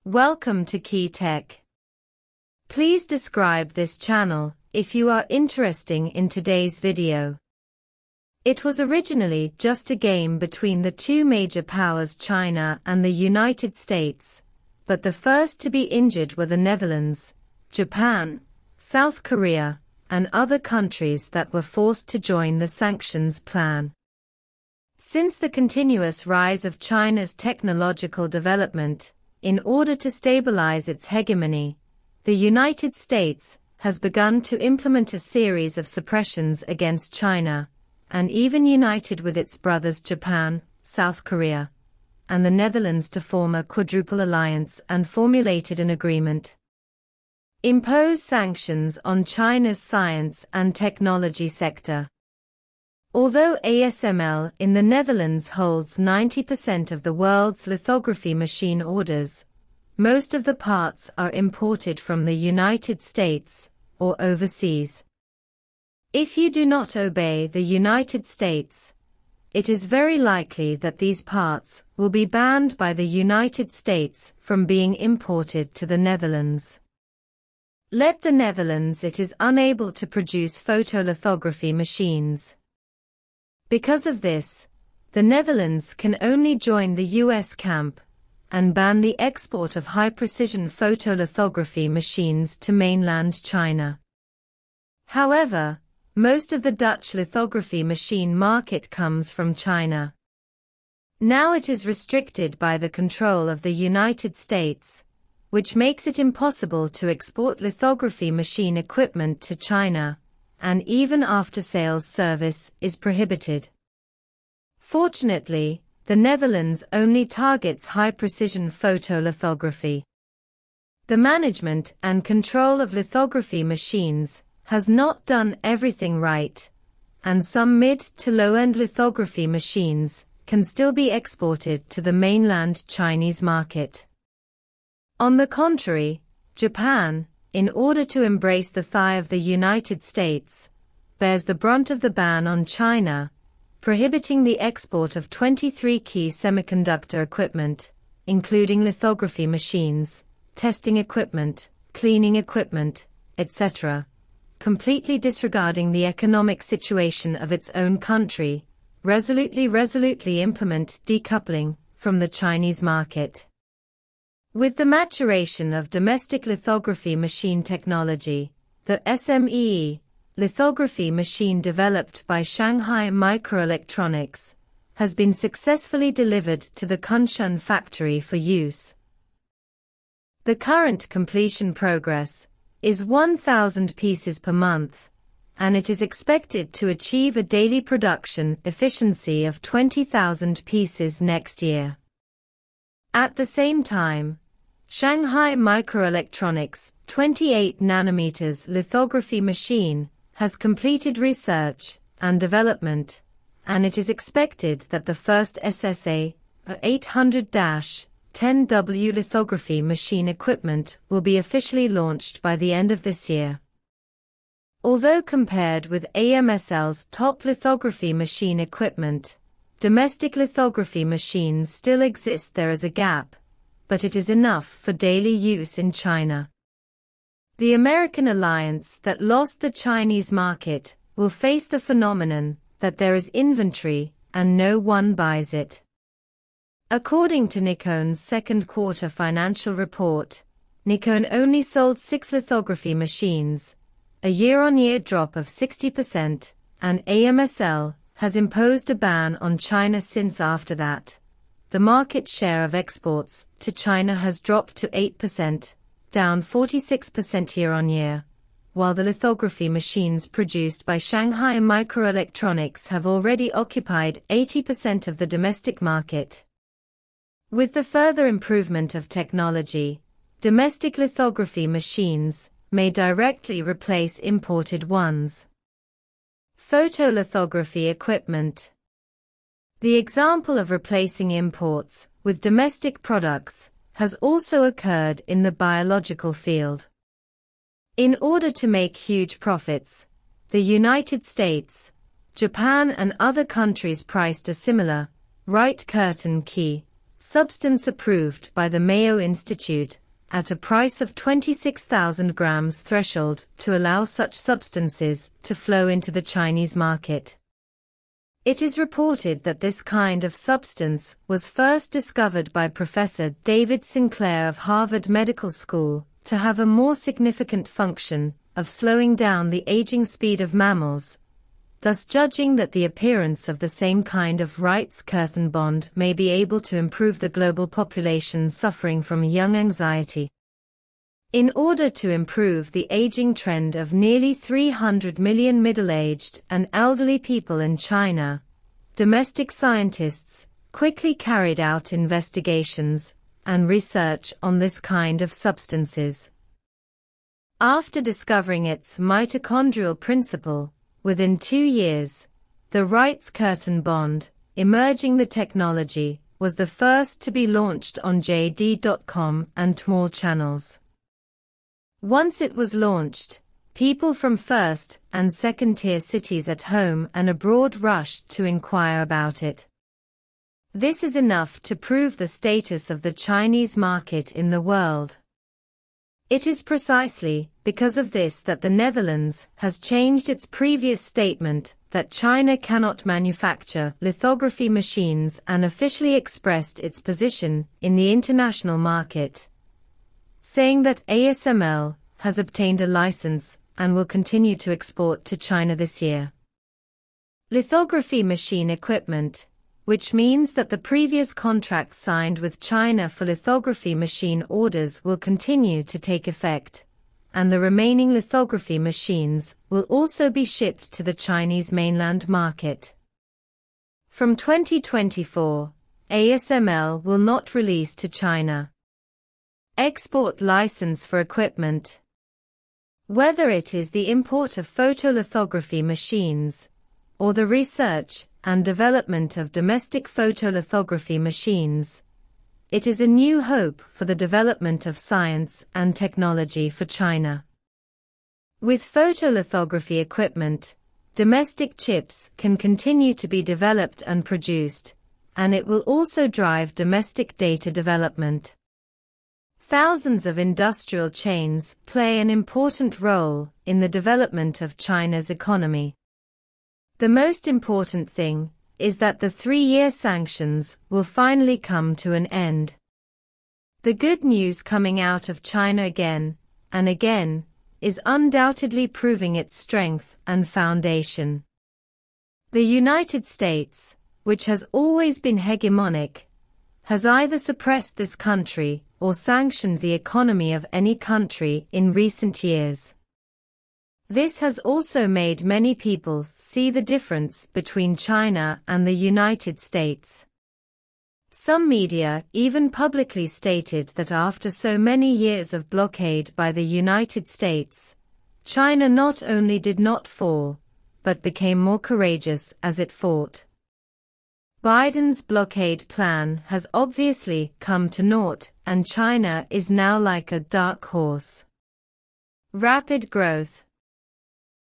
Welcome to Key Tech. Please describe this channel if you are interested in today's video. It was originally just a game between the two major powers, China and the United States, but the first to be injured were the Netherlands, Japan, South Korea, and other countries that were forced to join the sanctions plan. Since the continuous rise of China's technological development, in order to stabilize its hegemony, the United States has begun to implement a series of suppressions against China, and even united with its brothers Japan, South Korea, and the Netherlands to form a quadruple alliance and formulated an agreement. Impose sanctions on China's science and technology sector. Although ASML in the Netherlands holds 90% of the world's lithography machine orders, most of the parts are imported from the United States or overseas. If you do not obey the United States, it is very likely that these parts will be banned by the United States from being imported to the Netherlands. Let the Netherlands it is unable to produce photolithography machines. Because of this, the Netherlands can only join the US camp and ban the export of high-precision photolithography machines to mainland China. However, most of the Dutch lithography machine market comes from China. Now it is restricted by the control of the United States, which makes it impossible to export lithography machine equipment to China, and even after-sales service is prohibited. Fortunately, the Netherlands only targets high-precision photolithography. The management and control of lithography machines has not done everything right, and some mid to low-end lithography machines can still be exported to the mainland Chinese market. On the contrary, Japan, in order to embrace the thigh of the United States, bears the brunt of the ban on China, prohibiting the export of 23 key semiconductor equipment, including lithography machines, testing equipment, cleaning equipment, etc., completely disregarding the economic situation of its own country, resolutely implement decoupling from the Chinese market. With the maturation of domestic lithography machine technology, the SME lithography machine developed by Shanghai Microelectronics has been successfully delivered to the Kunshan factory for use. The current completion progress is 1,000 pieces per month, and it is expected to achieve a daily production efficiency of 20,000 pieces next year. At the same time, Shanghai Microelectronics' 28 nanometers lithography machine has completed research and development, and it is expected that the first SSA 800-10W lithography machine equipment will be officially launched by the end of this year. Although compared with ASML's top lithography machine equipment, domestic lithography machines still exist. There is a gap, but it is enough for daily use in China. The American alliance that lost the Chinese market will face the phenomenon that there is inventory and no one buys it. According to Nikon's second quarter financial report, Nikon only sold 6 lithography machines, a year-on-year drop of 60%, and ASML has imposed a ban on China since after that. The market share of exports to China has dropped to 8%, down 46% year-on-year, while the lithography machines produced by Shanghai Microelectronics have already occupied 80% of the domestic market. With the further improvement of technology, domestic lithography machines may directly replace imported ones. Photolithography equipment. The example of replacing imports with domestic products has also occurred in the biological field. In order to make huge profits, the United States, Japan and other countries priced a similar, right curtain key, substance approved by the Mayo Institute, at a price of 26,000 grams threshold to allow such substances to flow into the Chinese market. It is reported that this kind of substance was first discovered by Professor David Sinclair of Harvard Medical School to have a more significant function of slowing down the aging speed of mammals, thus judging that the appearance of the same kind of Wright's curtain bond may be able to improve the global population suffering from young anxiety. In order to improve the aging trend of nearly 300 million middle-aged and elderly people in China, domestic scientists quickly carried out investigations and research on this kind of substances. After discovering its mitochondrial principle, within 2 years, the Wright's curtain bond, emerging the technology, was the first to be launched on JD.com and Tmall channels. Once it was launched, people from first and second-tier cities at home and abroad rushed to inquire about it. This is enough to prove the status of the Chinese market in the world. It is precisely because of this that the Netherlands has changed its previous statement that China cannot manufacture lithography machines and officially expressed its position in the international market, saying that ASML has obtained a license and will continue to export to China this year. Lithography machine equipment, which means that the previous contracts signed with China for lithography machine orders will continue to take effect, and the remaining lithography machines will also be shipped to the Chinese mainland market. From 2024, ASML will not release to China export license for equipment. Whether it is the import of photolithography machines, or the research and development of domestic photolithography machines, it is a new hope for the development of science and technology for China. With photolithography equipment, domestic chips can continue to be developed and produced, and it will also drive domestic data development. Thousands of industrial chains play an important role in the development of China's economy. The most important thing is that the 3-year sanctions will finally come to an end. The good news coming out of China again and again is undoubtedly proving its strength and foundation. The United States, which has always been hegemonic, has either suppressed this country or sanctioned the economy of any country in recent years. This has also made many people see the difference between China and the United States. Some media even publicly stated that after so many years of blockade by the United States, China not only did not fall, but became more courageous as it fought. Biden's blockade plan has obviously come to naught, and China is now like a dark horse. Rapid growth.